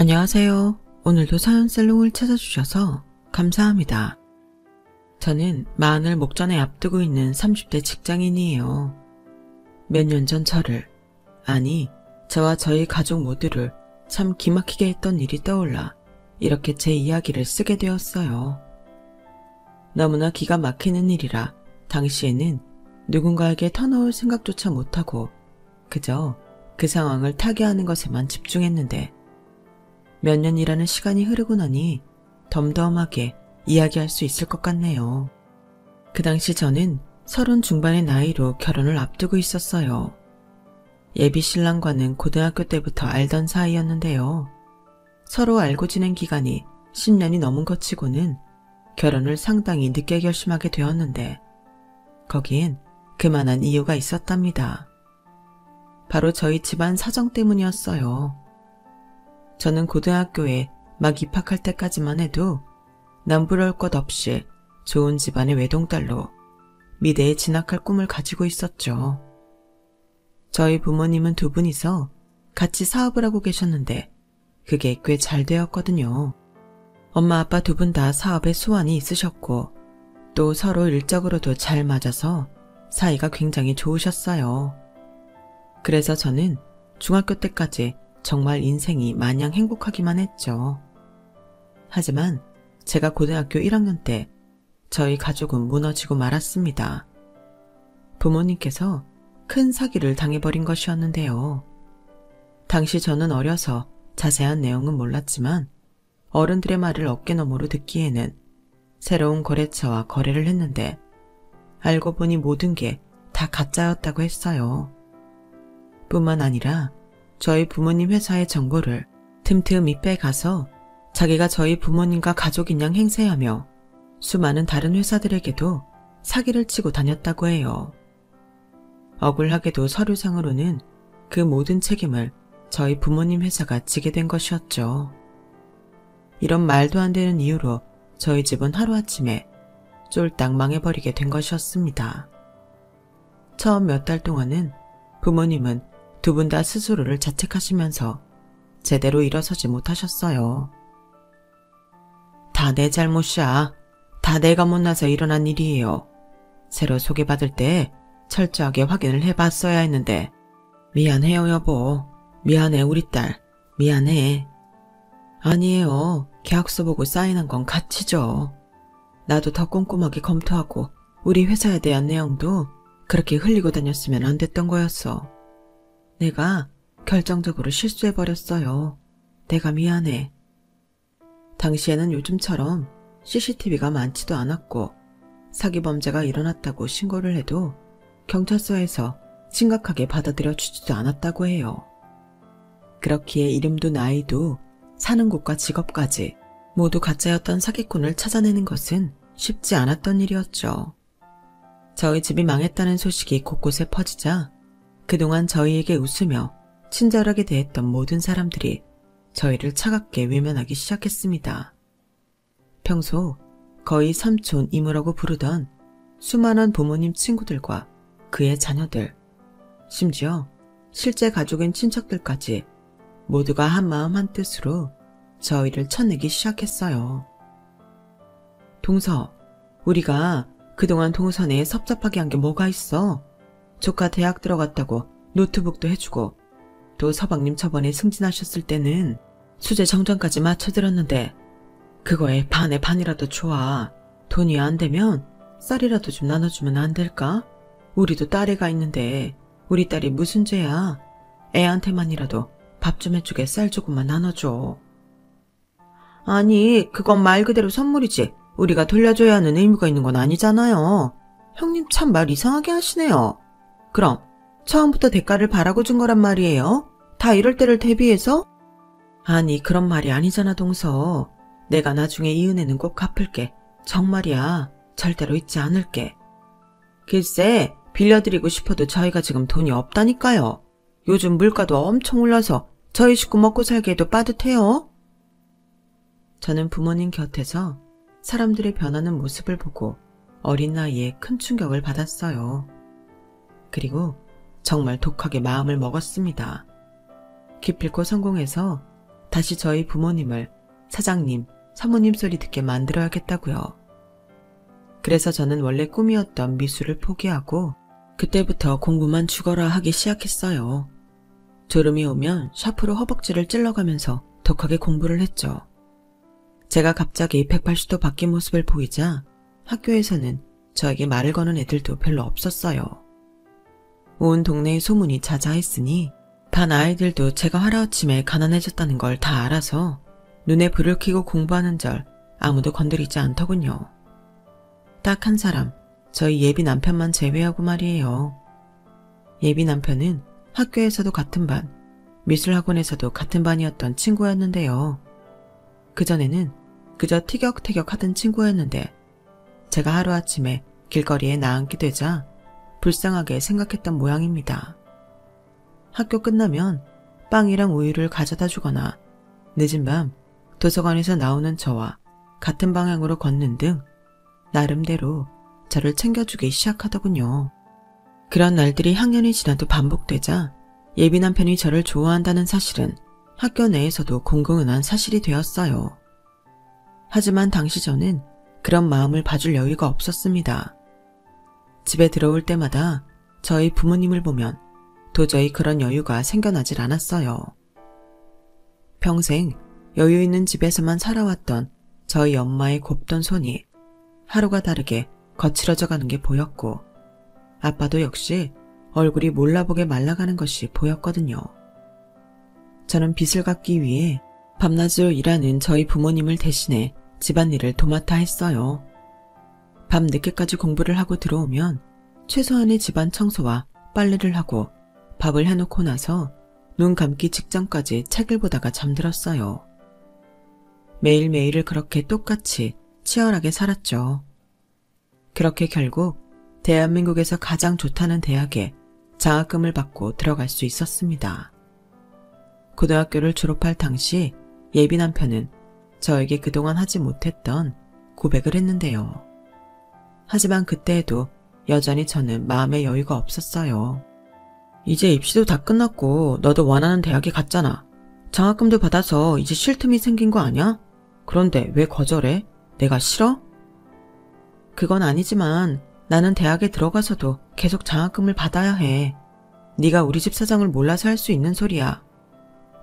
안녕하세요. 오늘도 사연살롱을 찾아주셔서 감사합니다. 저는 마흔을 목전에 앞두고 있는 30대 직장인이에요. 몇 년 전 저와 저희 가족 모두를 참 기막히게 했던 일이 떠올라 이렇게 제 이야기를 쓰게 되었어요. 너무나 기가 막히는 일이라 당시에는 누군가에게 터놓을 생각조차 못하고 그저 그 상황을 타개하는 것에만 집중했는데 몇 년이라는 시간이 흐르고 나니 덤덤하게 이야기할 수 있을 것 같네요. 그 당시 저는 30 중반의 나이로 결혼을 앞두고 있었어요. 예비 신랑과는 고등학교 때부터 알던 사이였는데요. 서로 알고 지낸 기간이 10년이 넘은 것 치고는 결혼을 상당히 늦게 결심하게 되었는데 거기엔 그만한 이유가 있었답니다. 바로 저희 집안 사정 때문이었어요. 저는 고등학교에 막 입학할 때까지만 해도 남부러울 것 없이 좋은 집안의 외동딸로 미대에 진학할 꿈을 가지고 있었죠. 저희 부모님은 두 분이서 같이 사업을 하고 계셨는데 그게 꽤 잘 되었거든요. 엄마 아빠 두 분 다 사업에 소환이 있으셨고 또 서로 일적으로도 잘 맞아서 사이가 굉장히 좋으셨어요. 그래서 저는 중학교 때까지 정말 인생이 마냥 행복하기만 했죠. 하지만 제가 고등학교 1학년 때 저희 가족은 무너지고 말았습니다. 부모님께서 큰 사기를 당해버린 것이었는데요. 당시 저는 어려서 자세한 내용은 몰랐지만 어른들의 말을 어깨너머로 듣기에는 새로운 거래처와 거래를 했는데 알고 보니 모든 게 다 가짜였다고 했어요. 뿐만 아니라 저희 부모님 회사의 정보를 틈틈이 빼가서 자기가 저희 부모님과 가족인 양 행세하며 수많은 다른 회사들에게도 사기를 치고 다녔다고 해요. 억울하게도 서류상으로는 그 모든 책임을 저희 부모님 회사가 지게 된 것이었죠. 이런 말도 안 되는 이유로 저희 집은 하루아침에 쫄딱 망해버리게 된 것이었습니다. 처음 몇 달 동안은 부모님은 두 분 다 스스로를 자책하시면서 제대로 일어서지 못하셨어요. 다 내 잘못이야. 다 내가 못나서 일어난 일이에요. 새로 소개받을 때 철저하게 확인을 해봤어야 했는데 미안해요 여보. 미안해 우리 딸. 미안해. 아니에요. 계약서 보고 사인한 건 가치죠. 나도 더 꼼꼼하게 검토하고 우리 회사에 대한 내용도 그렇게 흘리고 다녔으면 안 됐던 거였어. 내가 결정적으로 실수해버렸어요. 내가 미안해. 당시에는 요즘처럼 CCTV가 많지도 않았고 사기 범죄가 일어났다고 신고를 해도 경찰서에서 심각하게 받아들여 주지도 않았다고 해요. 그렇기에 이름도 나이도 사는 곳과 직업까지 모두 가짜였던 사기꾼을 찾아내는 것은 쉽지 않았던 일이었죠. 저희 집이 망했다는 소식이 곳곳에 퍼지자 그동안 저희에게 웃으며 친절하게 대했던 모든 사람들이 저희를 차갑게 외면하기 시작했습니다. 평소 거의 삼촌 이모라고 부르던 수많은 부모님 친구들과 그의 자녀들, 심지어 실제 가족인 친척들까지 모두가 한마음 한뜻으로 저희를 쳐내기 시작했어요. 동서, 우리가 그동안 동선에 섭섭하게 한 게 뭐가 있어? 조카 대학 들어갔다고 노트북도 해주고 또 서방님 저번에 승진하셨을 때는 수재 정전까지 맞춰드렸는데 그거에 반의 반이라도 좋아. 돈이 안 되면 쌀이라도 좀 나눠주면 안 될까? 우리도 딸애가 있는데 우리 딸이 무슨 죄야? 애한테만이라도 밥 좀 해주게 쌀 조금만 나눠줘. 아니 그건 말 그대로 선물이지 우리가 돌려줘야 하는 의무가 있는 건 아니잖아요. 형님 참 말 이상하게 하시네요. 그럼 처음부터 대가를 바라고 준 거란 말이에요? 다 이럴 때를 대비해서? 아니 그런 말이 아니잖아 동서. 내가 나중에 이 은혜는 꼭 갚을게. 정말이야. 절대로 잊지 않을게. 글쎄 빌려드리고 싶어도 저희가 지금 돈이 없다니까요. 요즘 물가도 엄청 올라서 저희 식구 먹고 살기에도 빠듯해요. 저는 부모님 곁에서 사람들의 변하는 모습을 보고 어린 나이에 큰 충격을 받았어요. 그리고 정말 독하게 마음을 먹었습니다. 기필코 성공해서 다시 저희 부모님을 사장님, 사모님 소리 듣게 만들어야겠다고요. 그래서 저는 원래 꿈이었던 미술을 포기하고 그때부터 공부만 죽어라 하기 시작했어요. 졸음이 오면 샤프로 허벅지를 찔러가면서 독하게 공부를 했죠. 제가 갑자기 180도 바뀐 모습을 보이자 학교에서는 저에게 말을 거는 애들도 별로 없었어요. 온 동네에 소문이 자자했으니 반 아이들도 제가 하루아침에 가난해졌다는 걸 다 알아서 눈에 불을 켜고 공부하는 절 아무도 건드리지 않더군요. 딱 한 사람, 저희 예비 남편만 제외하고 말이에요. 예비 남편은 학교에서도 같은 반, 미술학원에서도 같은 반이었던 친구였는데요. 그전에는 그저 티격태격 하던 친구였는데 제가 하루아침에 길거리에 나앉게 되자 불쌍하게 생각했던 모양입니다. 학교 끝나면 빵이랑 우유를 가져다 주거나 늦은 밤 도서관에서 나오는 저와 같은 방향으로 걷는 등 나름대로 저를 챙겨주기 시작하더군요. 그런 날들이 학년이 지나도 반복되자 예비 남편이 저를 좋아한다는 사실은 학교 내에서도 공공연한 사실이 되었어요. 하지만 당시 저는 그런 마음을 봐줄 여유가 없었습니다. 집에 들어올 때마다 저희 부모님을 보면 도저히 그런 여유가 생겨나질 않았어요. 평생 여유 있는 집에서만 살아왔던 저희 엄마의 곱던 손이 하루가 다르게 거칠어져 가는 게 보였고 아빠도 역시 얼굴이 몰라보게 말라가는 것이 보였거든요. 저는 빚을 갚기 위해 밤낮으로 일하는 저희 부모님을 대신해 집안일을 도맡아 했어요. 밤 늦게까지 공부를 하고 들어오면 최소한의 집안 청소와 빨래를 하고 밥을 해놓고 나서 눈 감기 직전까지 책을 보다가 잠들었어요. 매일매일을 그렇게 똑같이 치열하게 살았죠. 그렇게 결국 대한민국에서 가장 좋다는 대학에 장학금을 받고 들어갈 수 있었습니다. 고등학교를 졸업할 당시 예비 남편은 저에게 그동안 하지 못했던 고백을 했는데요. 하지만 그때에도 여전히 저는 마음의 여유가 없었어요. 이제 입시도 다 끝났고 너도 원하는 대학에 갔잖아. 장학금도 받아서 이제 쉴 틈이 생긴 거 아니야? 그런데 왜 거절해? 내가 싫어? 그건 아니지만 나는 대학에 들어가서도 계속 장학금을 받아야 해. 네가 우리 집 사정을 몰라서 할 수 있는 소리야.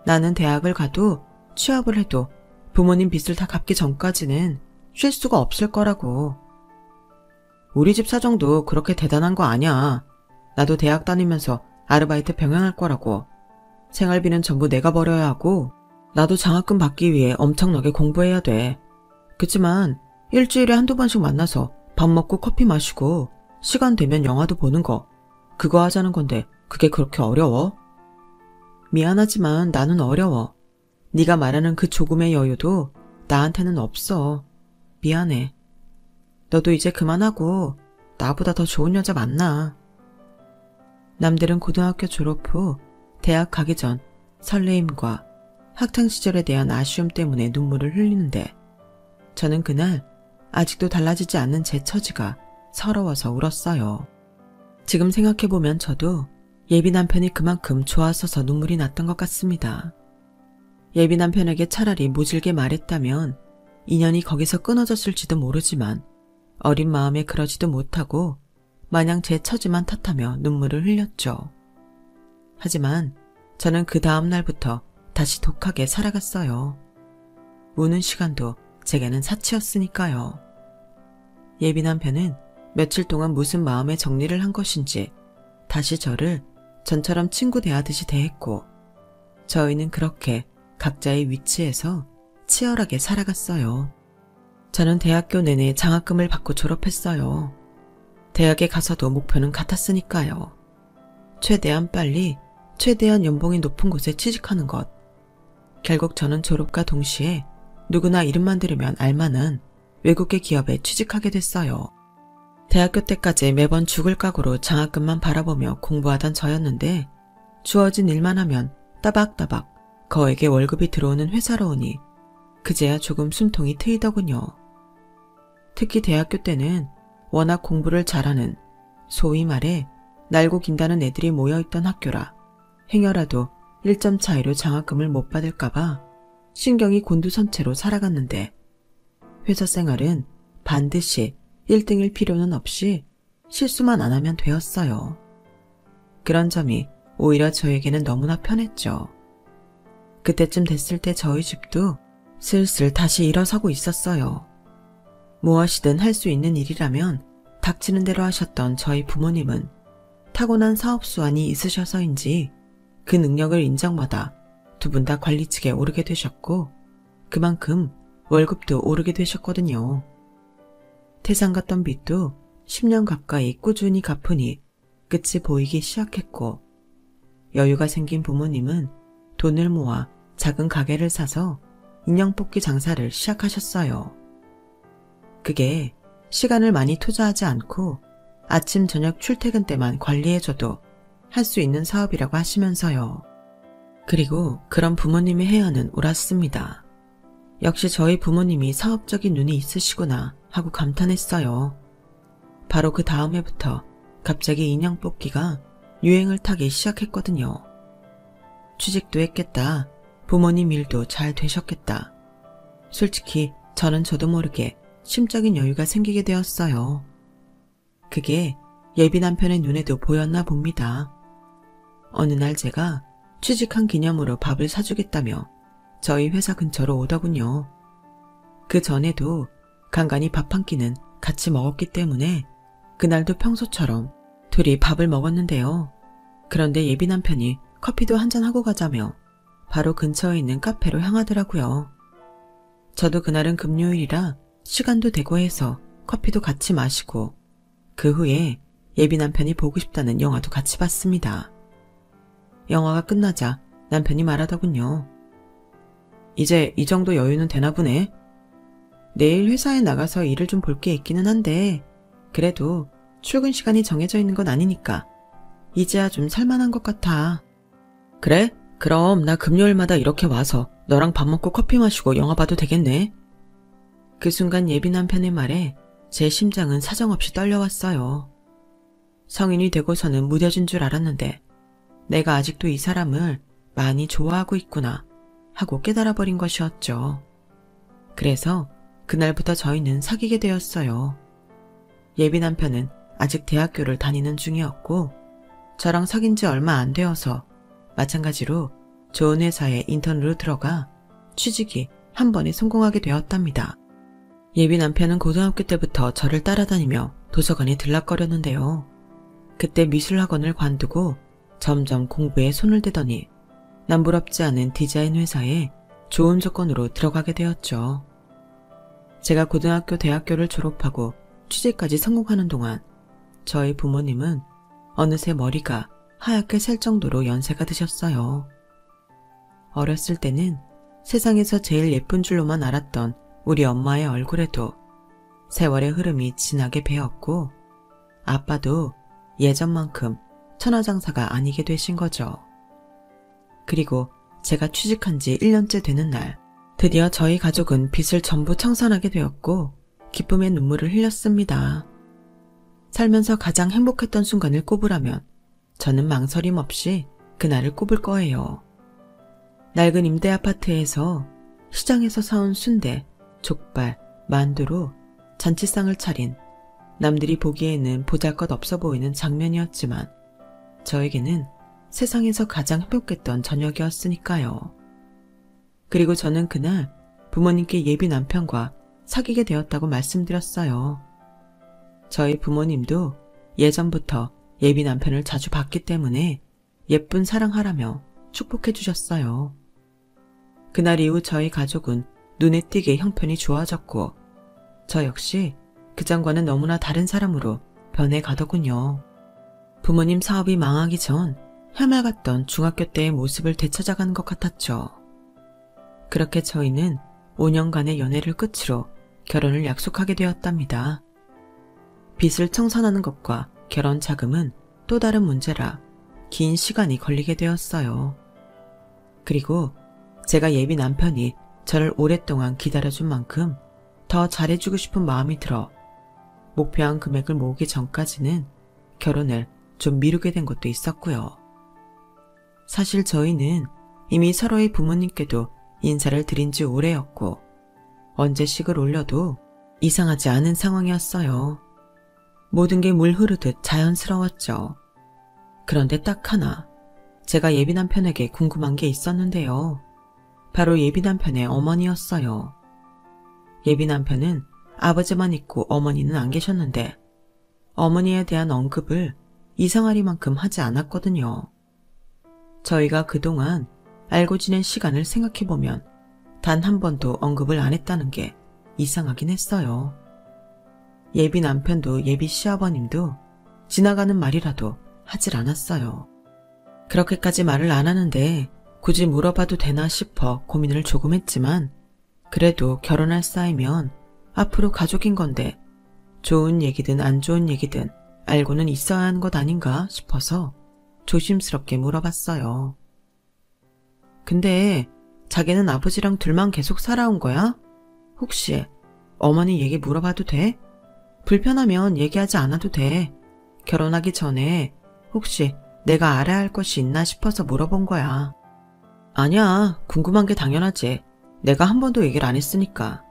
나는 대학을 가도 취업을 해도 부모님 빚을 다 갚기 전까지는 쉴 수가 없을 거라고. 우리 집 사정도 그렇게 대단한 거 아니야. 나도 대학 다니면서 아르바이트 병행할 거라고. 생활비는 전부 내가 벌어야 하고 나도 장학금 받기 위해 엄청나게 공부해야 돼. 그치만 일주일에 한두 번씩 만나서 밥 먹고 커피 마시고 시간 되면 영화도 보는 거 그거 하자는 건데 그게 그렇게 어려워? 미안하지만 나는 어려워. 네가 말하는 그 조금의 여유도 나한테는 없어. 미안해. 너도 이제 그만하고 나보다 더 좋은 여자 만나. 남들은 고등학교 졸업 후 대학 가기 전 설레임과 학창시절에 대한 아쉬움 때문에 눈물을 흘리는데 저는 그날 아직도 달라지지 않는 제 처지가 서러워서 울었어요. 지금 생각해보면 저도 예비 남편이 그만큼 좋았어서 눈물이 났던 것 같습니다. 예비 남편에게 차라리 모질게 말했다면 인연이 거기서 끊어졌을지도 모르지만 어린 마음에 그러지도 못하고 마냥 제 처지만 탓하며 눈물을 흘렸죠. 하지만 저는 그 다음 날부터 다시 독하게 살아갔어요. 우는 시간도 제게는 사치였으니까요. 예비 남편은 며칠 동안 무슨 마음의 정리를 한 것인지 다시 저를 전처럼 친구 대하듯이 대했고 저희는 그렇게 각자의 위치에서 치열하게 살아갔어요. 저는 대학교 내내 장학금을 받고 졸업했어요. 대학에 가서도 목표는 같았으니까요. 최대한 빨리 최대한 연봉이 높은 곳에 취직하는 것. 결국 저는 졸업과 동시에 누구나 이름만 들으면 알만한 외국계 기업에 취직하게 됐어요. 대학교 때까지 매번 죽을 각오로 장학금만 바라보며 공부하던 저였는데 주어진 일만 하면 따박따박 거액의 월급이 들어오는 회사로 오니 그제야 조금 숨통이 트이더군요. 특히 대학교 때는 워낙 공부를 잘하는 소위 말해 날고 긴다는 애들이 모여있던 학교라 행여라도 1점 차이로 장학금을 못 받을까봐 신경이 곤두선 채로 살아갔는데 회사 생활은 반드시 1등일 필요는 없이 실수만 안 하면 되었어요. 그런 점이 오히려 저에게는 너무나 편했죠. 그때쯤 됐을 때 저희 집도 슬슬 다시 일어서고 있었어요. 무엇이든 할 수 있는 일이라면 닥치는 대로 하셨던 저희 부모님은 타고난 사업 수완이 있으셔서인지 그 능력을 인정받아 두 분 다 관리직에 오르게 되셨고 그만큼 월급도 오르게 되셨거든요. 태산 같던 빚도 10년 가까이 꾸준히 갚으니 끝이 보이기 시작했고 여유가 생긴 부모님은 돈을 모아 작은 가게를 사서 인형 뽑기 장사를 시작하셨어요. 그게 시간을 많이 투자하지 않고 아침 저녁 출퇴근 때만 관리해줘도 할 수 있는 사업이라고 하시면서요. 그리고 그런 부모님의 해안은 옳았습니다. 역시 저희 부모님이 사업적인 눈이 있으시구나 하고 감탄했어요. 바로 그 다음 해부터 갑자기 인형 뽑기가 유행을 타기 시작했거든요. 취직도 했겠다. 부모님 일도 잘 되셨겠다. 솔직히 저도 모르게 심적인 여유가 생기게 되었어요. 그게 예비 남편의 눈에도 보였나 봅니다. 어느 날 제가 취직한 기념으로 밥을 사주겠다며 저희 회사 근처로 오더군요. 그 전에도 간간히 밥 한 끼는 같이 먹었기 때문에 그날도 평소처럼 둘이 밥을 먹었는데요. 그런데 예비 남편이 커피도 한잔하고 가자며 바로 근처에 있는 카페로 향하더라고요. 저도 그날은 금요일이라 시간도 되고 해서 커피도 같이 마시고 그 후에 예비 남편이 보고 싶다는 영화도 같이 봤습니다. 영화가 끝나자 남편이 말하더군요. 이제 이 정도 여유는 되나 보네. 내일 회사에 나가서 일을 좀 볼 게 있기는 한데 그래도 출근 시간이 정해져 있는 건 아니니까 이제야 좀 살만한 것 같아. 그래? 그럼 나 금요일마다 이렇게 와서 너랑 밥 먹고 커피 마시고 영화 봐도 되겠네. 그 순간 예비 남편의 말에 제 심장은 사정없이 떨려왔어요. 성인이 되고서는 무뎌진 줄 알았는데 내가 아직도 이 사람을 많이 좋아하고 있구나 하고 깨달아버린 것이었죠. 그래서 그날부터 저희는 사귀게 되었어요. 예비 남편은 아직 대학교를 다니는 중이었고 저랑 사귄 지 얼마 안 되어서 마찬가지로 좋은 회사에 인턴으로 들어가 취직이 한 번에 성공하게 되었답니다. 예비 남편은 고등학교 때부터 저를 따라다니며 도서관에 들락거렸는데요. 그때 미술학원을 관두고 점점 공부에 손을 대더니 남부럽지 않은 디자인 회사에 좋은 조건으로 들어가게 되었죠. 제가 고등학교, 대학교를 졸업하고 취직까지 성공하는 동안 저희 부모님은 어느새 머리가 하얗게 셀 정도로 연세가 드셨어요. 어렸을 때는 세상에서 제일 예쁜 줄로만 알았던 우리 엄마의 얼굴에도 세월의 흐름이 진하게 배었고 아빠도 예전만큼 천하장사가 아니게 되신 거죠. 그리고 제가 취직한 지 1년째 되는 날 드디어 저희 가족은 빚을 전부 청산하게 되었고 기쁨의 눈물을 흘렸습니다. 살면서 가장 행복했던 순간을 꼽으라면 저는 망설임 없이 그날을 꼽을 거예요. 낡은 임대 아파트에서 시장에서 사온 순대, 족발, 만두로 잔치상을 차린 남들이 보기에는 보잘것없어 보이는 장면이었지만 저에게는 세상에서 가장 행복했던 저녁이었으니까요. 그리고 저는 그날 부모님께 예비 남편과 사귀게 되었다고 말씀드렸어요. 저희 부모님도 예전부터 예비 남편을 자주 봤기 때문에 예쁜 사랑하라며 축복해 주셨어요. 그날 이후 저희 가족은 눈에 띄게 형편이 좋아졌고 저 역시 그전과는 너무나 다른 사람으로 변해가더군요. 부모님 사업이 망하기 전 해맑았던 중학교 때의 모습을 되찾아가는 것 같았죠. 그렇게 저희는 5년간의 연애를 끝으로 결혼을 약속하게 되었답니다. 빚을 청산하는 것과 결혼 자금은 또 다른 문제라 긴 시간이 걸리게 되었어요. 그리고 제가 예비 남편이 저를 오랫동안 기다려준 만큼 더 잘해주고 싶은 마음이 들어 목표한 금액을 모으기 전까지는 결혼을 좀 미루게 된 것도 있었고요. 사실 저희는 이미 서로의 부모님께도 인사를 드린 지 오래였고 언제 식을 올려도 이상하지 않은 상황이었어요. 모든 게 물 흐르듯 자연스러웠죠. 그런데 딱 하나 제가 예비 남편에게 궁금한 게 있었는데요. 바로 예비 남편의 어머니였어요. 예비 남편은 아버지만 있고 어머니는 안 계셨는데 어머니에 대한 언급을 이상하리만큼 하지 않았거든요. 저희가 그동안 알고 지낸 시간을 생각해보면 단 한 번도 언급을 안 했다는 게 이상하긴 했어요. 예비 남편도 예비 시아버님도 지나가는 말이라도 하질 않았어요. 그렇게까지 말을 안 하는데 굳이 물어봐도 되나 싶어 고민을 조금 했지만 그래도 결혼할 사이면 앞으로 가족인 건데 좋은 얘기든 안 좋은 얘기든 알고는 있어야 하는 것 아닌가 싶어서 조심스럽게 물어봤어요. 근데 자기는 아버지랑 둘만 계속 살아온 거야? 혹시 어머니 얘기 물어봐도 돼? 불편하면 얘기하지 않아도 돼. 결혼하기 전에 혹시 내가 알아야 할 것이 있나 싶어서 물어본 거야. 아니야, 궁금한 게 당연하지. 내가 한 번도 얘기를 안 했으니까.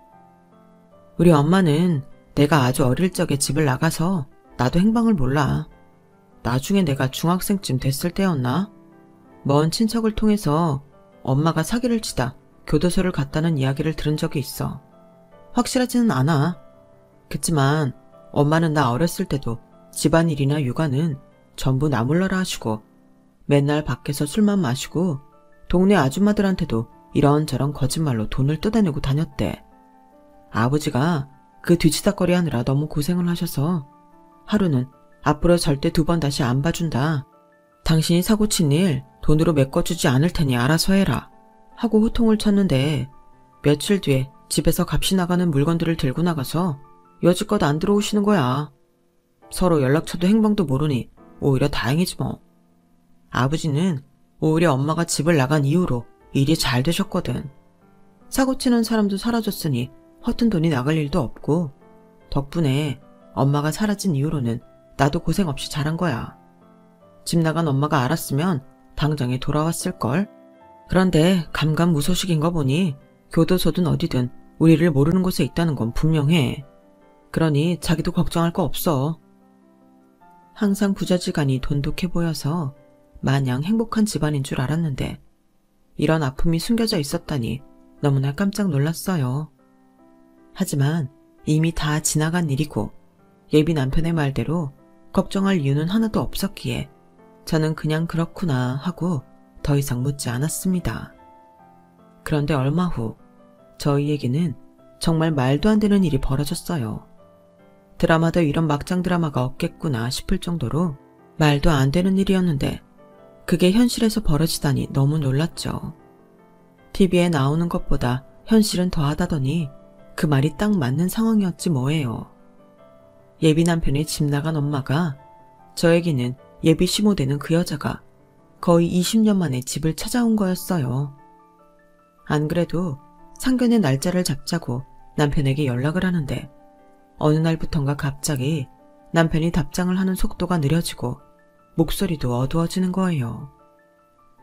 우리 엄마는 내가 아주 어릴 적에 집을 나가서 나도 행방을 몰라. 나중에 내가 중학생쯤 됐을 때였나? 먼 친척을 통해서 엄마가 사기를 치다 교도소를 갔다는 이야기를 들은 적이 있어. 확실하지는 않아. 그치만 엄마는 나 어렸을 때도 집안일이나 육아는 전부 나 몰라라 하시고 맨날 밖에서 술만 마시고 동네 아줌마들한테도 이런저런 거짓말로 돈을 뜯어내고 다녔대. 아버지가 그 뒤치다거리 하느라 너무 고생을 하셔서 하루는 앞으로 절대 두 번 다시 안 봐준다. 당신이 사고친 일 돈으로 메꿔주지 않을 테니 알아서 해라 하고 호통을 쳤는데 며칠 뒤에 집에서 값이 나가는 물건들을 들고 나가서 여지껏 안 들어오시는 거야. 서로 연락처도 행방도 모르니 오히려 다행이지 뭐. 아버지는 오히려 엄마가 집을 나간 이후로 일이 잘 되셨거든. 사고치는 사람도 사라졌으니 허튼 돈이 나갈 일도 없고 덕분에 엄마가 사라진 이후로는 나도 고생 없이 자란 거야. 집 나간 엄마가 알았으면 당장에 돌아왔을걸. 그런데 감감무소식인 거 보니 교도소든 어디든 우리를 모르는 곳에 있다는 건 분명해. 그러니 자기도 걱정할 거 없어. 항상 부자지간이 돈독해 보여서 마냥 행복한 집안인 줄 알았는데 이런 아픔이 숨겨져 있었다니 너무나 깜짝 놀랐어요. 하지만 이미 다 지나간 일이고 예비 남편의 말대로 걱정할 이유는 하나도 없었기에 저는 그냥 그렇구나 하고 더 이상 묻지 않았습니다. 그런데 얼마 후 저희에게는 정말 말도 안 되는 일이 벌어졌어요. 드라마도 이런 막장 드라마가 없겠구나 싶을 정도로 말도 안 되는 일이었는데 그게 현실에서 벌어지다니 너무 놀랐죠. TV에 나오는 것보다 현실은 더하다더니 그 말이 딱 맞는 상황이었지 뭐예요. 예비 남편의 집 나간 엄마가 저에게는 예비 시모 되는 그 여자가 거의 20년 만에 집을 찾아온 거였어요. 안 그래도 상견례 날짜를 잡자고 남편에게 연락을 하는데 어느 날부턴가 갑자기 남편이 답장을 하는 속도가 느려지고 목소리도 어두워지는 거예요.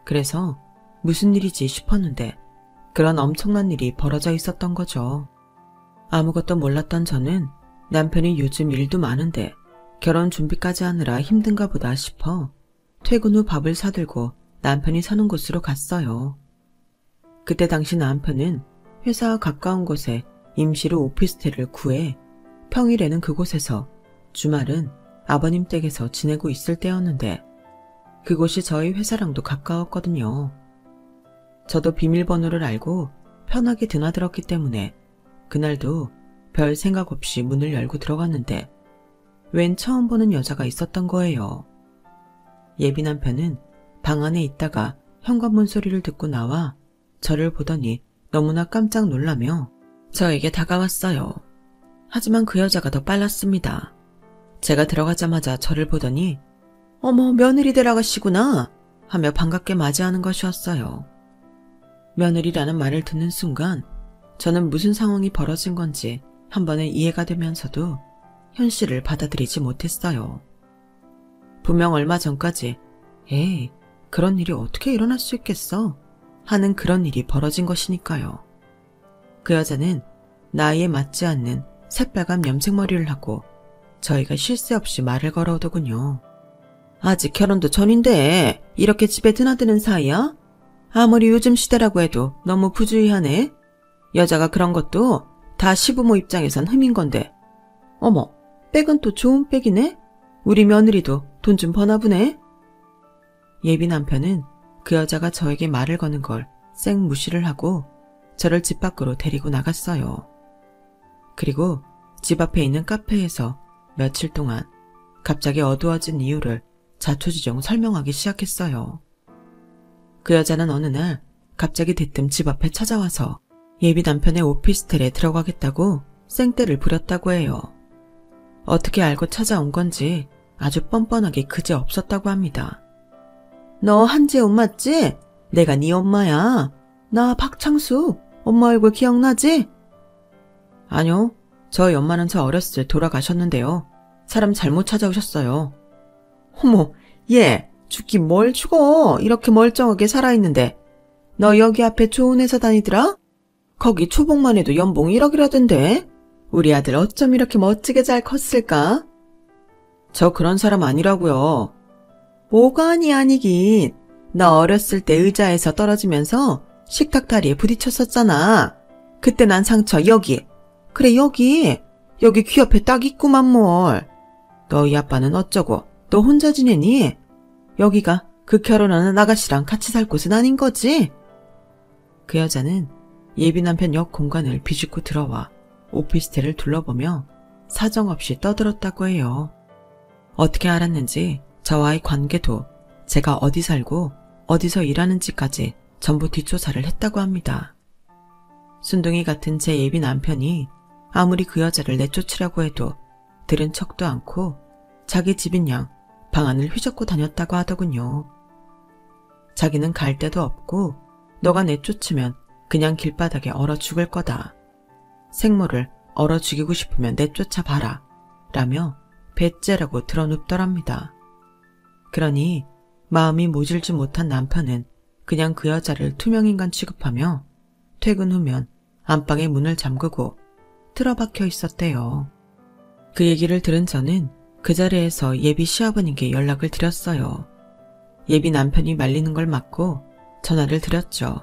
그래서 무슨 일이지 싶었는데 그런 엄청난 일이 벌어져 있었던 거죠. 아무것도 몰랐던 저는 남편이 요즘 일도 많은데 결혼 준비까지 하느라 힘든가 보다 싶어 퇴근 후 밥을 사들고 남편이 사는 곳으로 갔어요. 그때 당시 남편은 회사와 가까운 곳에 임시로 오피스텔을 구해 평일에는 그곳에서 주말은 아버님 댁에서 지내고 있을 때였는데 그곳이 저희 회사랑도 가까웠거든요. 저도 비밀번호를 알고 편하게 드나들었기 때문에 그날도 별 생각 없이 문을 열고 들어갔는데 웬 처음 보는 여자가 있었던 거예요. 예비 남편은 방 안에 있다가 현관문 소리를 듣고 나와 저를 보더니 너무나 깜짝 놀라며 저에게 다가왔어요. 하지만 그 여자가 더 빨랐습니다. 제가 들어가자마자 저를 보더니 어머, 며느리 데려가시구나 하며 반갑게 맞이하는 것이었어요. 며느리라는 말을 듣는 순간 저는 무슨 상황이 벌어진 건지 한 번에 이해가 되면서도 현실을 받아들이지 못했어요. 분명 얼마 전까지 에이, 그런 일이 어떻게 일어날 수 있겠어? 하는 그런 일이 벌어진 것이니까요. 그 여자는 나이에 맞지 않는 새빨간 염색머리를 하고 저희가 쉴 새 없이 말을 걸어오더군요. 아직 결혼도 전인데 이렇게 집에 드나드는 사이야? 아무리 요즘 시대라고 해도 너무 부주의하네. 여자가 그런 것도 다 시부모 입장에선 흠인 건데. 어머, 백은 또 좋은 백이네? 우리 며느리도 돈 좀 버나 보네? 예비 남편은 그 여자가 저에게 말을 거는 걸 쌩 무시를 하고 저를 집 밖으로 데리고 나갔어요. 그리고 집 앞에 있는 카페에서 며칠 동안 갑자기 어두워진 이유를 자초지종 설명하기 시작했어요. 그 여자는 어느 날 갑자기 대뜸 집 앞에 찾아와서 예비 남편의 오피스텔에 들어가겠다고 생떼를 부렸다고 해요. 어떻게 알고 찾아온 건지 아주 뻔뻔하게 그지 없었다고 합니다. 너 한지엄 맞지? 내가 네 엄마야. 나 박창수. 엄마 얼굴 기억나지? 아니요. 저희 엄마는 저 어렸을 때 돌아가셨는데요. 사람 잘못 찾아오셨어요. 어머, 얘 죽긴 뭘 죽어. 이렇게 멀쩡하게 살아있는데. 너 여기 앞에 좋은 회사 다니더라? 거기 초봉만 해도 연봉 1억이라던데. 우리 아들 어쩜 이렇게 멋지게 잘 컸을까? 저 그런 사람 아니라고요. 뭐가 아니긴. 너 어렸을 때 의자에서 떨어지면서 식탁 다리에 부딪혔었잖아. 그때 난 상처 여기. 그래 여기 귀 옆에 딱 있구만 뭘. 너희 아빠는 어쩌고 너 혼자 지내니? 여기가 그 결혼하는 아가씨랑 같이 살 곳은 아닌 거지? 그 여자는 예비 남편 옆 공간을 비집고 들어와 오피스텔을 둘러보며 사정없이 떠들었다고 해요. 어떻게 알았는지 저와의 관계도 제가 어디 살고 어디서 일하는지까지 전부 뒷조사를 했다고 합니다. 순둥이 같은 제 예비 남편이 아무리 그 여자를 내쫓으라고 해도 들은 척도 않고 자기 집인 양 방안을 휘젓고 다녔다고 하더군요. 자기는 갈 데도 없고 너가 내쫓으면 그냥 길바닥에 얼어 죽을 거다. 생모를 얼어 죽이고 싶으면 내쫓아봐라 라며 배째라고 드러눕더랍니다. 그러니 마음이 모질지 못한 남편은 그냥 그 여자를 투명인간 취급하며 퇴근 후면 안방에 문을 잠그고 틀어박혀 있었대요. 그 얘기를 들은 저는 그 자리에서 예비 시아버님께 연락을 드렸어요. 예비 남편이 말리는 걸 막고 전화를 드렸죠.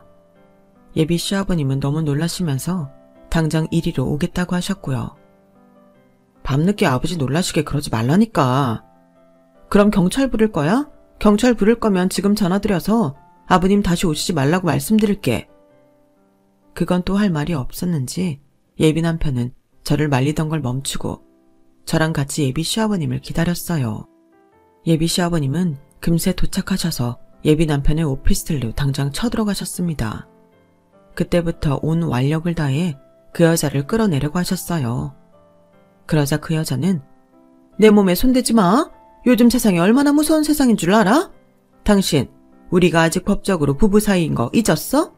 예비 시아버님은 너무 놀라시면서 당장 이리로 오겠다고 하셨고요. 밤늦게 아버지 놀라시게 그러지 말라니까. 그럼 경찰 부를 거야? 경찰 부를 거면 지금 전화드려서 아버님 다시 오시지 말라고 말씀드릴게. 그건 또 할 말이 없었는지 예비 남편은 저를 말리던 걸 멈추고 저랑 같이 예비 시아버님을 기다렸어요. 예비 시아버님은 금세 도착하셔서 예비 남편의 오피스텔로 당장 쳐들어가셨습니다. 그때부터 온 완력을 다해 그 여자를 끌어내려고 하셨어요. 그러자 그 여자는 내 몸에 손대지 마. 요즘 세상이 얼마나 무서운 세상인 줄 알아? 당신 우리가 아직 법적으로 부부 사이인 거 잊었어?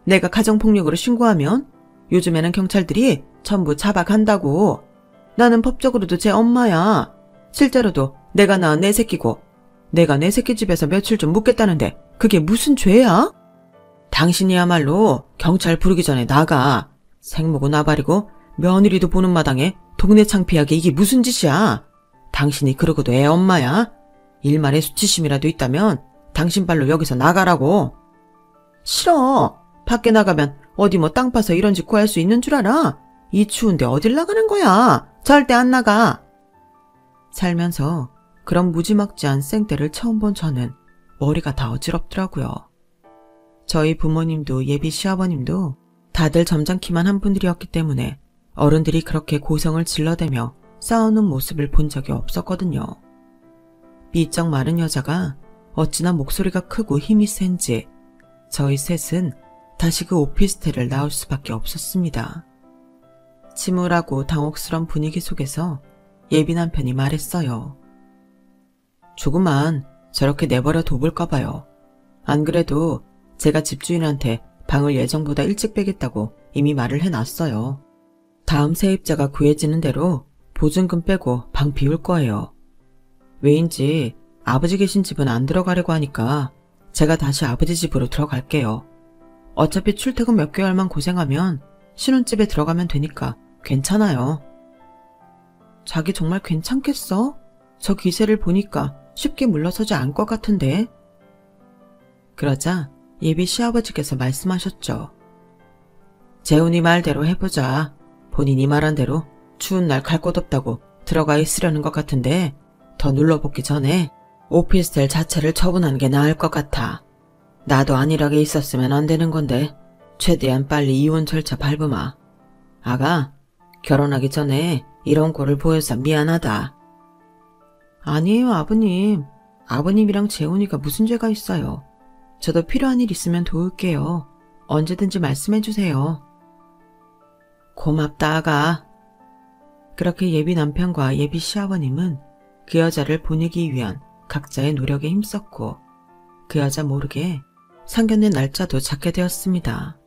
내가 가정폭력으로 신고하면 요즘에는 경찰들이 전부 잡아간다고. 나는 법적으로도 제 엄마야. 실제로도 내가 낳은 내 새끼고 내가 내 새끼 집에서 며칠 좀 묵겠다는데 그게 무슨 죄야? 당신이야말로 경찰 부르기 전에 나가. 생모고 나발이고 며느리도 보는 마당에 동네 창피하게 이게 무슨 짓이야. 당신이 그러고도 애 엄마야. 일말의 수치심이라도 있다면 당신 발로 여기서 나가라고. 싫어. 밖에 나가면 어디 뭐 땅 파서 이런 집 구할 수 있는 줄 알아? 이 추운데 어딜 나가는 거야. 절대 안 나가. 살면서 그런 무지막지한 생떼를 처음 본 저는 머리가 다 어지럽더라고요. 저희 부모님도 예비 시아버님도 다들 점잖기만 한 분들이었기 때문에 어른들이 그렇게 고성을 질러대며 싸우는 모습을 본 적이 없었거든요. 삐쩍 마른 여자가 어찌나 목소리가 크고 힘이 센지 저희 셋은 다시 그 오피스텔을 나올 수밖에 없었습니다. 침울하고 당혹스런 분위기 속에서 예비 남편이 말했어요. 조금만 저렇게 내버려 둬볼까 봐요. 안 그래도 제가 집주인한테 방을 예정보다 일찍 빼겠다고 이미 말을 해놨어요. 다음 세입자가 구해지는 대로 보증금 빼고 방 비울 거예요. 왜인지 아버지 계신 집은 안 들어가려고 하니까 제가 다시 아버지 집으로 들어갈게요. 어차피 출퇴근 몇 개월만 고생하면 신혼집에 들어가면 되니까 괜찮아요. 자기 정말 괜찮겠어? 저 기세를 보니까 쉽게 물러서지 않을 것 같은데. 그러자 예비 시아버지께서 말씀하셨죠. 재훈이 말대로 해보자. 본인이 말한 대로 추운 날 갈 곳 없다고 들어가 있으려는 것 같은데 더 눌러붙기 전에 오피스텔 자체를 처분하는 게 나을 것 같아. 나도 안일하게 있었으면 안 되는 건데 최대한 빨리 이혼 절차 밟으마. 아가, 결혼하기 전에 이런 꼴을 보여서 미안하다. 아니에요, 아버님. 아버님이랑 재훈이가 무슨 죄가 있어요. 저도 필요한 일 있으면 도울게요. 언제든지 말씀해 주세요. 고맙다, 아가. 그렇게 예비 남편과 예비 시아버님은 그 여자를 보내기 위한 각자의 노력에 힘썼고 그 여자 모르게 상견례 날짜도 잡게 되었습니다.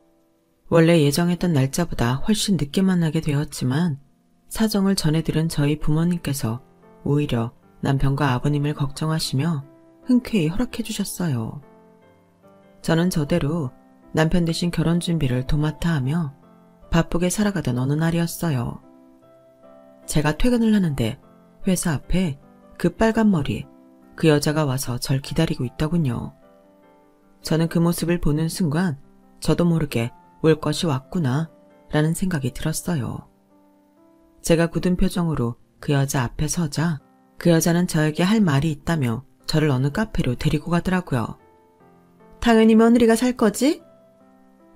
원래 예정했던 날짜보다 훨씬 늦게 만나게 되었지만 사정을 전해들은 저희 부모님께서 오히려 남편과 아버님을 걱정하시며 흔쾌히 허락해 주셨어요. 저는 저대로 남편 대신 결혼 준비를 도맡아 하며 바쁘게 살아가던 어느 날이었어요. 제가 퇴근을 하는데 회사 앞에 그 빨간 머리, 그 여자가 와서 절 기다리고 있더군요. 저는 그 모습을 보는 순간 저도 모르게 올 것이 왔구나 라는 생각이 들었어요. 제가 굳은 표정으로 그 여자 앞에 서자 그 여자는 저에게 할 말이 있다며 저를 어느 카페로 데리고 가더라고요. 당연히 며느리가 살 거지?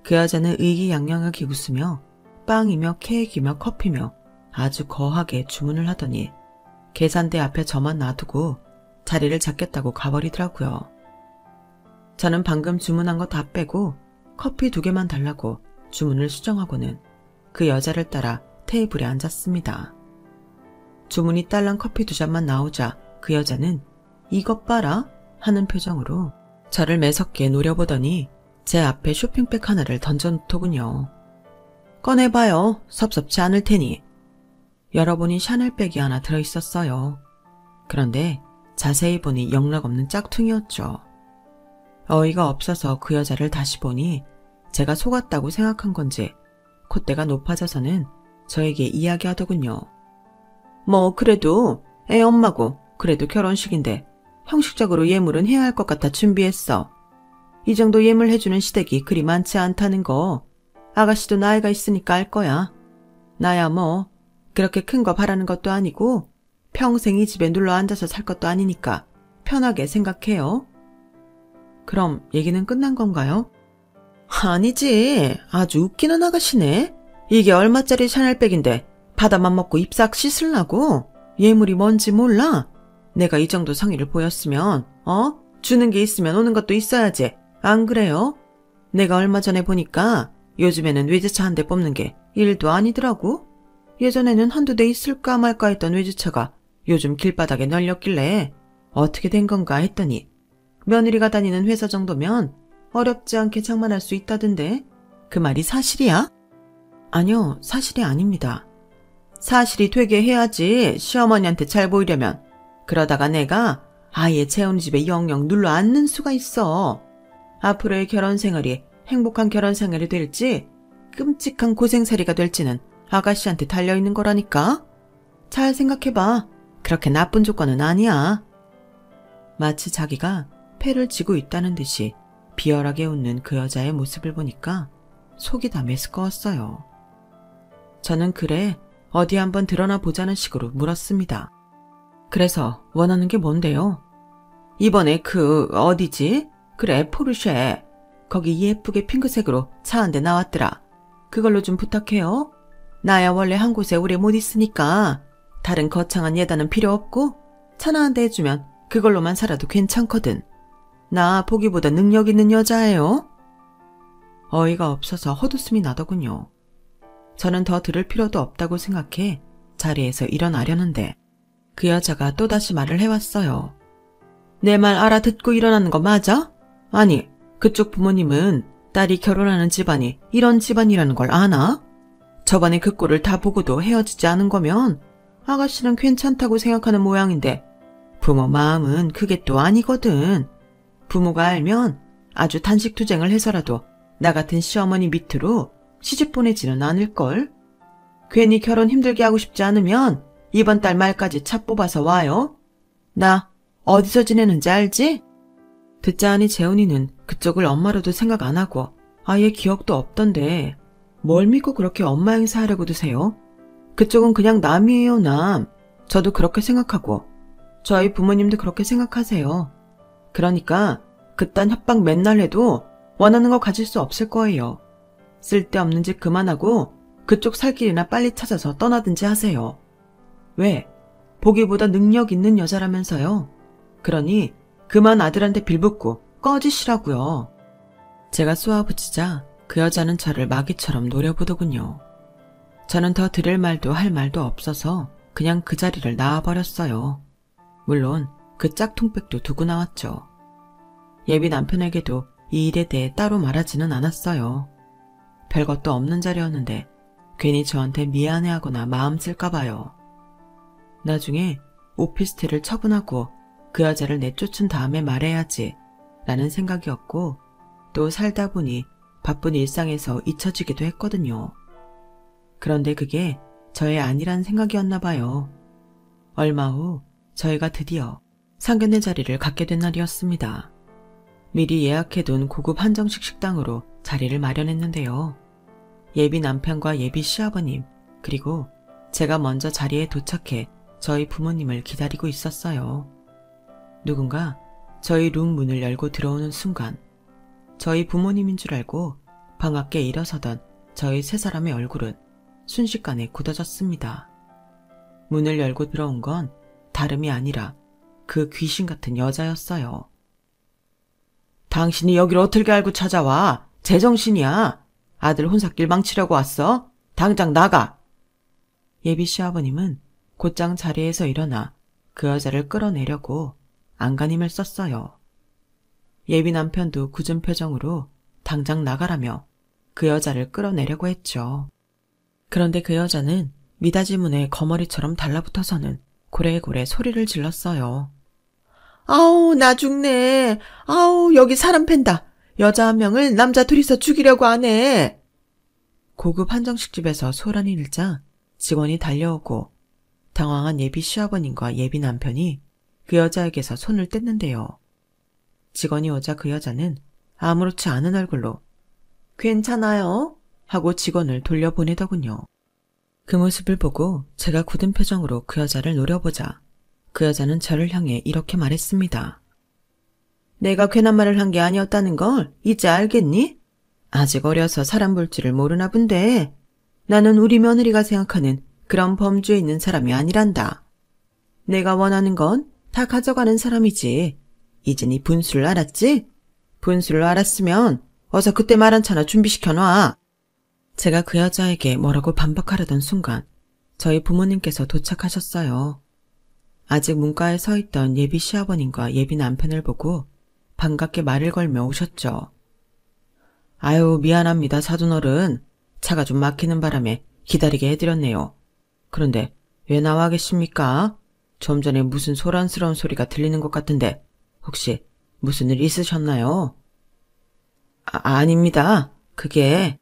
그 여자는 의기양양하게 웃으며 빵이며 케이크이며 커피며 아주 거하게 주문을 하더니 계산대 앞에 저만 놔두고 자리를 잡겠다고 가버리더라고요. 저는 방금 주문한 거 다 빼고 커피 2개만 달라고 주문을 수정하고는 그 여자를 따라 테이블에 앉았습니다. 주문이 딸랑 커피 2잔만 나오자 그 여자는 이것 봐라 하는 표정으로 저를 매섭게 노려보더니 제 앞에 쇼핑백 하나를 던져놓더군요. 꺼내봐요. 섭섭치 않을 테니. 열어보니 샤넬백이 하나 들어있었어요. 그런데 자세히 보니 영락없는 짝퉁이었죠. 어이가 없어서 그 여자를 다시 보니 제가 속았다고 생각한 건지 콧대가 높아져서는 저에게 이야기하더군요. 뭐 그래도 애 엄마고 그래도 결혼식인데 형식적으로 예물은 해야 할 것 같아 준비했어. 이 정도 예물 해주는 시댁이 그리 많지 않다는 거 아가씨도 나이가 있으니까 알 거야. 나야 뭐 그렇게 큰 거 바라는 것도 아니고 평생 이 집에 눌러 앉아서 살 것도 아니니까 편하게 생각해요. 그럼 얘기는 끝난 건가요? 아니지. 아주 웃기는 아가씨네. 이게 얼마짜리 샤넬백인데 바다만 먹고 입 싹 씻으려고? 예물이 뭔지 몰라? 내가 이 정도 성의를 보였으면 주는 게 있으면 오는 것도 있어야지. 안 그래요? 내가 얼마 전에 보니까 요즘에는 외제차 한 대 뽑는 게 일도 아니더라고. 예전에는 한두 대 있을까 말까 했던 외제차가 요즘 길바닥에 널렸길래 어떻게 된 건가 했더니 며느리가 다니는 회사 정도면 어렵지 않게 장만할 수 있다던데. 그 말이 사실이야? 아니요, 사실이 아닙니다. 사실이 되게 해야지 시어머니한테 잘 보이려면. 그러다가 내가 아예 재훈이 집에 영영 눌러 앉는 수가 있어. 앞으로의 결혼 생활이 행복한 결혼 생활이 될지 끔찍한 고생살이가 될지는 아가씨한테 달려있는 거라니까. 잘 생각해봐. 그렇게 나쁜 조건은 아니야. 마치 자기가 패를 쥐고 있다는 듯이 비열하게 웃는 그 여자의 모습을 보니까 속이 다 메스꺼웠어요. 저는 그래 어디 한번 드러나 보자는 식으로 물었습니다. 그래서 원하는 게 뭔데요? 이번에 그 어디지? 그래 포르쉐. 거기 예쁘게 핑크색으로 차 한 대 나왔더라. 그걸로 좀 부탁해요. 나야 원래 한 곳에 오래 못 있으니까 다른 거창한 예단은 필요 없고 차나 한 대 해주면 그걸로만 살아도 괜찮거든. 나 보기보다 능력 있는 여자예요. 어이가 없어서 헛웃음이 나더군요. 저는 더 들을 필요도 없다고 생각해 자리에서 일어나려는데 그 여자가 또다시 말을 해왔어요. 내 말 알아듣고 일어나는 거 맞아? 아니, 그쪽 부모님은 딸이 결혼하는 집안이 이런 집안이라는 걸 아나? 저번에 그 꼴을 다 보고도 헤어지지 않은 거면 아가씨는 괜찮다고 생각하는 모양인데 부모 마음은 그게 또 아니거든. 부모가 알면 아주 단식투쟁을 해서라도 나 같은 시어머니 밑으로 시집 보내지는 않을걸. 괜히 결혼 힘들게 하고 싶지 않으면 이번 달 말까지 차 뽑아서 와요. 나 어디서 지내는지 알지? 듣자 하니 재훈이는 그쪽을 엄마로도 생각 안 하고 아예 기억도 없던데 뭘 믿고 그렇게 엄마 행세하려고 드세요? 그쪽은 그냥 남이에요, 남. 저도 그렇게 생각하고 저희 부모님도 그렇게 생각하세요. 그러니까 그딴 협박 맨날 해도 원하는 거 가질 수 없을 거예요. 쓸데없는 짓 그만하고 그쪽 살 길이나 빨리 찾아서 떠나든지 하세요. 왜? 보기보다 능력 있는 여자라면서요. 그러니 그만 아들한테 빌붙고 꺼지시라고요. 제가 쏘아붙이자 그 여자는 저를 마귀처럼 노려보더군요. 저는 더 들을 말도 할 말도 없어서 그냥 그 자리를 나와버렸어요. 물론 그 짝퉁백도 두고 나왔죠. 예비 남편에게도 이 일에 대해 따로 말하지는 않았어요. 별것도 없는 자리였는데 괜히 저한테 미안해하거나 마음 쓸까봐요. 나중에 오피스텔을 처분하고 그 여자를 내쫓은 다음에 말해야지 라는 생각이었고 또 살다 보니 바쁜 일상에서 잊혀지기도 했거든요. 그런데 그게 저의 아니란 생각이었나 봐요. 얼마 후 저희가 드디어 상견례 자리를 갖게 된 날이었습니다. 미리 예약해둔 고급 한정식 식당으로 자리를 마련했는데요. 예비 남편과 예비 시아버님 그리고 제가 먼저 자리에 도착해 저희 부모님을 기다리고 있었어요. 누군가 저희 룸 문을 열고 들어오는 순간 저희 부모님인 줄 알고 방앗게 일어서던 저희 세 사람의 얼굴은 순식간에 굳어졌습니다. 문을 열고 들어온 건 다름이 아니라 그 귀신 같은 여자였어요. 당신이 여기를 어떻게 알고 찾아와? 제정신이야. 아들 혼사길 망치려고 왔어? 당장 나가. 예비 시아버님은 곧장 자리에서 일어나 그 여자를 끌어내려고 안간힘을 썼어요. 예비 남편도 굳은 표정으로 당장 나가라며 그 여자를 끌어내려고 했죠. 그런데 그 여자는 미닫이문에 거머리처럼 달라붙어서는 고래고래 소리를 질렀어요. 아우, 나 죽네. 아우, 여기 사람 팬다. 여자 한 명을 남자 둘이서 죽이려고 하네. 고급 한정식집에서 소란이 일자 직원이 달려오고 당황한 예비 시아버님과 예비 남편이 그 여자에게서 손을 뗐는데요. 직원이 오자 그 여자는 아무렇지 않은 얼굴로 괜찮아요? 하고 직원을 돌려보내더군요. 그 모습을 보고 제가 굳은 표정으로 그 여자를 노려보자 그 여자는 저를 향해 이렇게 말했습니다. 내가 괜한 말을 한 게 아니었다는 걸 이제 알겠니? 아직 어려서 사람 볼 줄을 모르나 본데 나는 우리 며느리가 생각하는 그런 범주에 있는 사람이 아니란다. 내가 원하는 건 다 가져가는 사람이지. 이제 네 분수를 알았지? 분수를 알았으면 어서 그때 말한 차나 준비시켜놔. 제가 그 여자에게 뭐라고 반박하려던 순간 저희 부모님께서 도착하셨어요. 아직 문가에 서 있던 예비 시아버님과 예비 남편을 보고 반갑게 말을 걸며 오셨죠. 아유, 미안합니다, 사돈어른. 차가 좀 막히는 바람에 기다리게 해드렸네요. 그런데 왜 나와 계십니까? 좀 전에 무슨 소란스러운 소리가 들리는 것 같은데 혹시 무슨 일 있으셨나요? 아닙니다. 그게...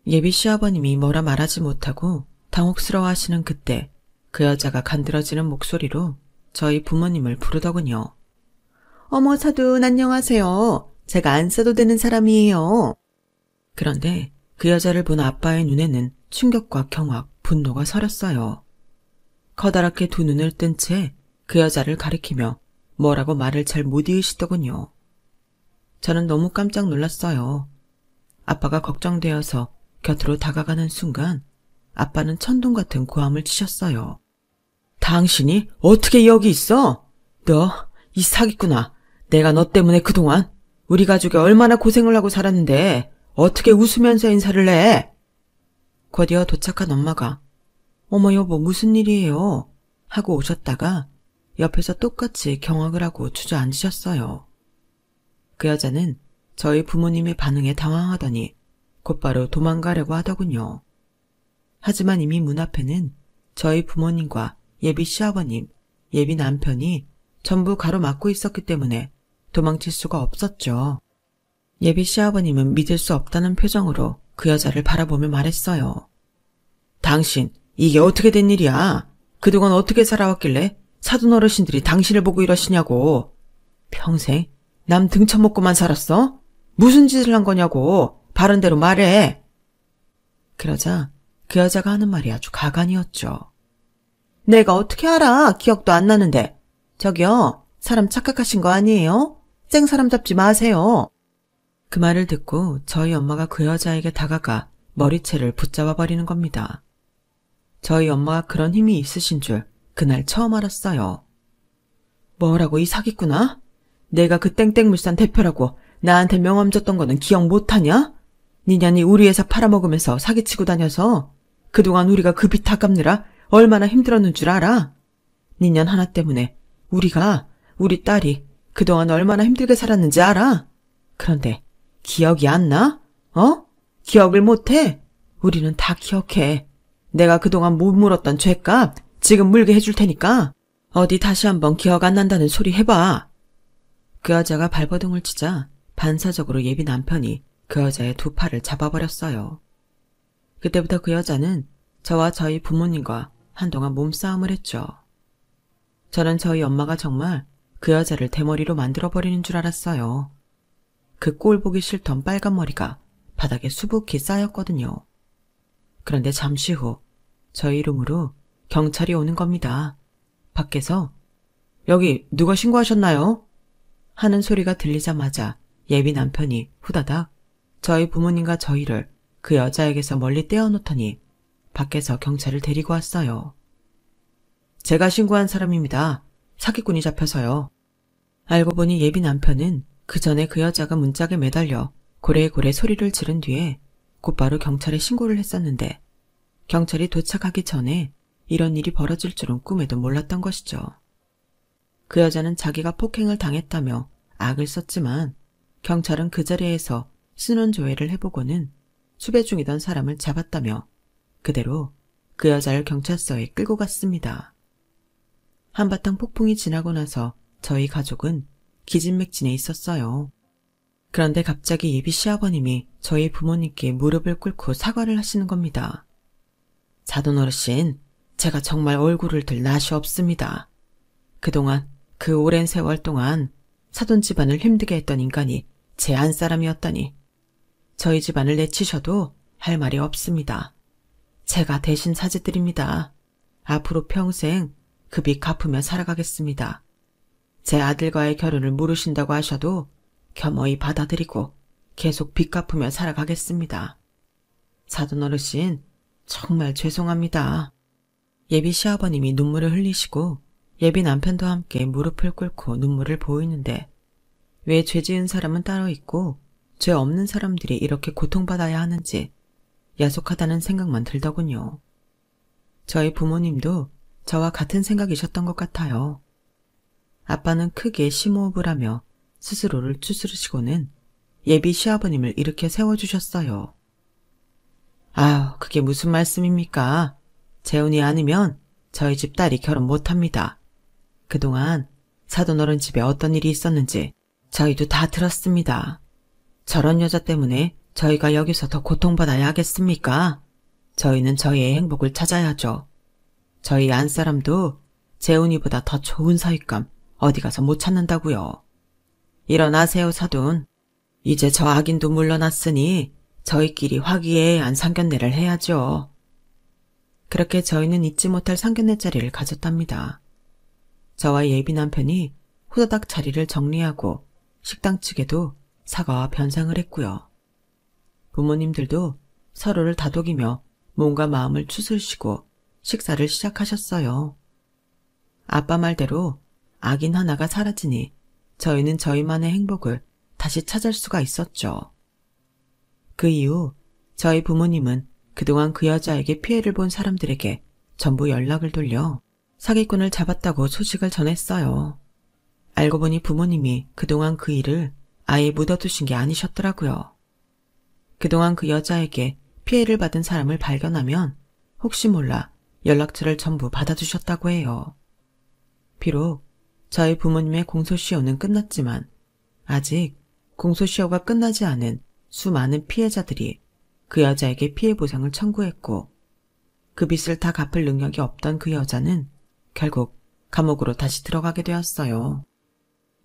예비 시아버님이 뭐라 말하지 못하고 당혹스러워하시는 그때 그 여자가 간드러지는 목소리로 저희 부모님을 부르더군요. 어머, 사돈 안녕하세요. 제가 안 써도 되는 사람이에요. 그런데 그 여자를 본 아빠의 눈에는 충격과 경악, 분노가 서렸어요. 커다랗게 두 눈을 뜬 채 그 여자를 가리키며 뭐라고 말을 잘 못 이으시더군요. 저는 너무 깜짝 놀랐어요. 아빠가 걱정되어서 곁으로 다가가는 순간 아빠는 천둥 같은 고함을 치셨어요. 당신이 어떻게 여기 있어? 너 이 사기꾼아. 내가 너 때문에 그동안 우리 가족이 얼마나 고생을 하고 살았는데 어떻게 웃으면서 인사를 해? 곧이어 도착한 엄마가 어머 여보 무슨 일이에요? 하고 오셨다가 옆에서 똑같이 경악을 하고 주저앉으셨어요. 그 여자는 저희 부모님의 반응에 당황하더니 곧바로 도망가려고 하더군요. 하지만 이미 문 앞에는 저희 부모님과 예비 시아버님, 예비 남편이 전부 가로막고 있었기 때문에 도망칠 수가 없었죠. 예비 시아버님은 믿을 수 없다는 표정으로 그 여자를 바라보며 말했어요. 당신, 이게 어떻게 된 일이야? 그동안 어떻게 살아왔길래 사돈 어르신들이 당신을 보고 이러시냐고. 평생 남 등쳐먹고만 살았어? 무슨 짓을 한 거냐고. 바른 대로 말해. 그러자 그 여자가 하는 말이 아주 가관이었죠. 내가 어떻게 알아? 기억도 안 나는데. 저기요, 사람 착각하신 거 아니에요? 생사람 잡지 마세요. 그 말을 듣고 저희 엄마가 그 여자에게 다가가 머리채를 붙잡아 버리는 겁니다. 저희 엄마가 그런 힘이 있으신 줄 그날 처음 알았어요. 뭐라고 이 사기꾼아? 내가 그 땡땡물산 대표라고 나한테 명함 줬던 거는 기억 못하냐? 니년이 우리 회사 팔아먹으면서 사기치고 다녀서 그동안 우리가 그 빚 다 갚느라 얼마나 힘들었는 줄 알아? 니년 하나 때문에 우리 딸이 그동안 얼마나 힘들게 살았는지 알아? 그런데 기억이 안 나? 기억을 못해? 우리는 다 기억해. 내가 그동안 못 물었던 죄값 지금 물게 해줄 테니까 어디 다시 한번 기억 안 난다는 소리 해봐. 그 여자가 발버둥을 치자 반사적으로 예비 남편이 그 여자의 두 팔을 잡아버렸어요. 그때부터 그 여자는 저와 저희 부모님과 한동안 몸싸움을 했죠. 저는 저희 엄마가 정말 그 여자를 대머리로 만들어버리는 줄 알았어요. 그 꼴 보기 싫던 빨간 머리가 바닥에 수북히 쌓였거든요. 그런데 잠시 후 저희 룸으로 경찰이 오는 겁니다. 밖에서 여기 누가 신고하셨나요? 하는 소리가 들리자마자 예비 남편이 후다닥 저희 부모님과 저희를 그 여자에게서 멀리 떼어놓더니 밖에서 경찰을 데리고 왔어요. 제가 신고한 사람입니다. 사기꾼이 잡혀서요. 알고 보니 예비 남편은 그 전에 그 여자가 문짝에 매달려 고래고래 소리를 지른 뒤에 곧바로 경찰에 신고를 했었는데 경찰이 도착하기 전에 이런 일이 벌어질 줄은 꿈에도 몰랐던 것이죠. 그 여자는 자기가 폭행을 당했다며 악을 썼지만 경찰은 그 자리에서 신원조회를 해보고는 수배 중이던 사람을 잡았다며 그대로 그 여자를 경찰서에 끌고 갔습니다. 한바탕 폭풍이 지나고 나서 저희 가족은 기진맥진에 있었어요. 그런데 갑자기 예비 시아버님이 저희 부모님께 무릎을 꿇고 사과를 하시는 겁니다. 사돈 어르신, 제가 정말 얼굴을 들 낯이 없습니다. 그동안 그 오랜 세월 동안 사돈 집안을 힘들게 했던 인간이 제 안사람이었다니 저희 집안을 내치셔도 할 말이 없습니다. 제가 대신 사죄드립니다. 앞으로 평생 그 빚 갚으며 살아가겠습니다. 제 아들과의 결혼을 물으신다고 하셔도 겸허히 받아들이고 계속 빚 갚으며 살아가겠습니다. 사돈 어르신, 정말 죄송합니다. 예비 시아버님이 눈물을 흘리시고 예비 남편도 함께 무릎을 꿇고 눈물을 보이는데 왜 죄 지은 사람은 따로 있고 죄 없는 사람들이 이렇게 고통받아야 하는지 야속하다는 생각만 들더군요. 저희 부모님도 저와 같은 생각이셨던 것 같아요. 아빠는 크게 심호흡을 하며 스스로를 추스르시고는 예비 시아버님을 일으켜 세워주셨어요. 아유, 그게 무슨 말씀입니까? 재혼이 아니면 저희 집 딸이 결혼 못합니다. 그동안 사돈어른 집에 어떤 일이 있었는지 저희도 다 들었습니다. 저런 여자 때문에 저희가 여기서 더 고통받아야 하겠습니까? 저희는 저희의 행복을 찾아야죠. 저희 안사람도 재훈이보다 더 좋은 사윗감 어디 가서 못 찾는다고요. 일어나세요, 사돈. 이제 저 악인도 물러났으니 저희끼리 화기애애한 상견례를 해야죠. 그렇게 저희는 잊지 못할 상견례 자리를 가졌답니다. 저와 예비 남편이 후다닥 자리를 정리하고 식당 측에도 사과와 변상을 했고요. 부모님들도 서로를 다독이며 몸과 마음을 추스르시고 식사를 시작하셨어요. 아빠 말대로 악인 하나가 사라지니 저희는 저희만의 행복을 다시 찾을 수가 있었죠. 그 이후 저희 부모님은 그동안 그 여자에게 피해를 본 사람들에게 전부 연락을 돌려 사기꾼을 잡았다고 소식을 전했어요. 알고 보니 부모님이 그동안 그 일을 아예 묻어두신 게 아니셨더라고요. 그동안 그 여자에게 피해를 받은 사람을 발견하면 혹시 몰라 연락처를 전부 받아두셨다고 해요. 비록 저희 부모님의 공소시효는 끝났지만 아직 공소시효가 끝나지 않은 수많은 피해자들이 그 여자에게 피해 보상을 청구했고 그 빚을 다 갚을 능력이 없던 그 여자는 결국 감옥으로 다시 들어가게 되었어요.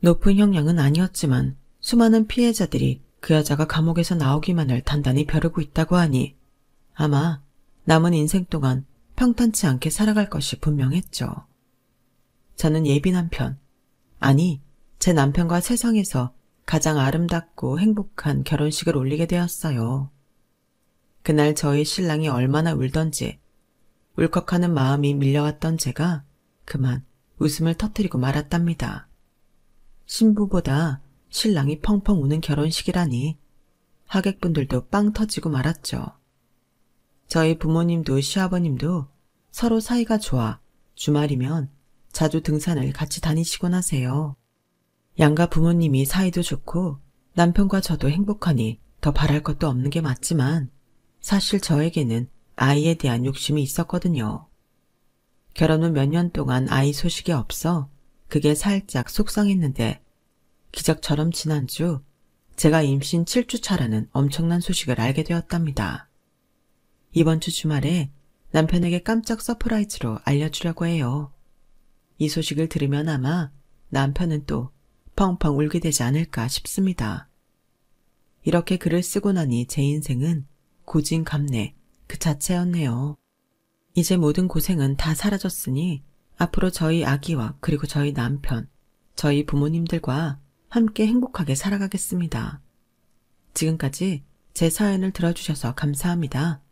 높은 형량은 아니었지만 수많은 피해자들이 그 여자가 감옥에서 나오기만을 단단히 벼르고 있다고 하니 아마 남은 인생 동안 평탄치 않게 살아갈 것이 분명했죠. 저는 예비 남편, 아니 제 남편과 세상에서 가장 아름답고 행복한 결혼식을 올리게 되었어요. 그날 저희 신랑이 얼마나 울던지 울컥하는 마음이 밀려왔던 제가 그만 웃음을 터뜨리고 말았답니다. 신부보다 신랑이 펑펑 우는 결혼식이라니 하객분들도 빵 터지고 말았죠. 저희 부모님도 시아버님도 서로 사이가 좋아 주말이면 자주 등산을 같이 다니시곤 하세요. 양가 부모님이 사이도 좋고 남편과 저도 행복하니 더 바랄 것도 없는 게 맞지만 사실 저에게는 아이에 대한 욕심이 있었거든요. 결혼 후 몇 년 동안 아이 소식이 없어 그게 살짝 속상했는데 기적처럼 지난주 제가 임신 7주 차라는 엄청난 소식을 알게 되었답니다. 이번 주 주말에 남편에게 깜짝 서프라이즈로 알려주려고 해요. 이 소식을 들으면 아마 남편은 또 펑펑 울게 되지 않을까 싶습니다. 이렇게 글을 쓰고 나니 제 인생은 고진감래 그 자체였네요. 이제 모든 고생은 다 사라졌으니 앞으로 저희 아기와 그리고 저희 남편, 저희 부모님들과 함께 행복하게 살아가겠습니다. 지금까지 제 사연을 들어주셔서 감사합니다.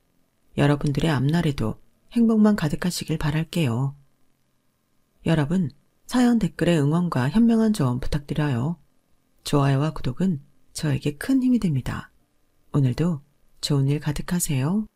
여러분들의 앞날에도 행복만 가득하시길 바랄게요. 여러분, 사연 댓글에 응원과 현명한 조언 부탁드려요. 좋아요와 구독은 저에게 큰 힘이 됩니다. 오늘도 좋은 일 가득하세요.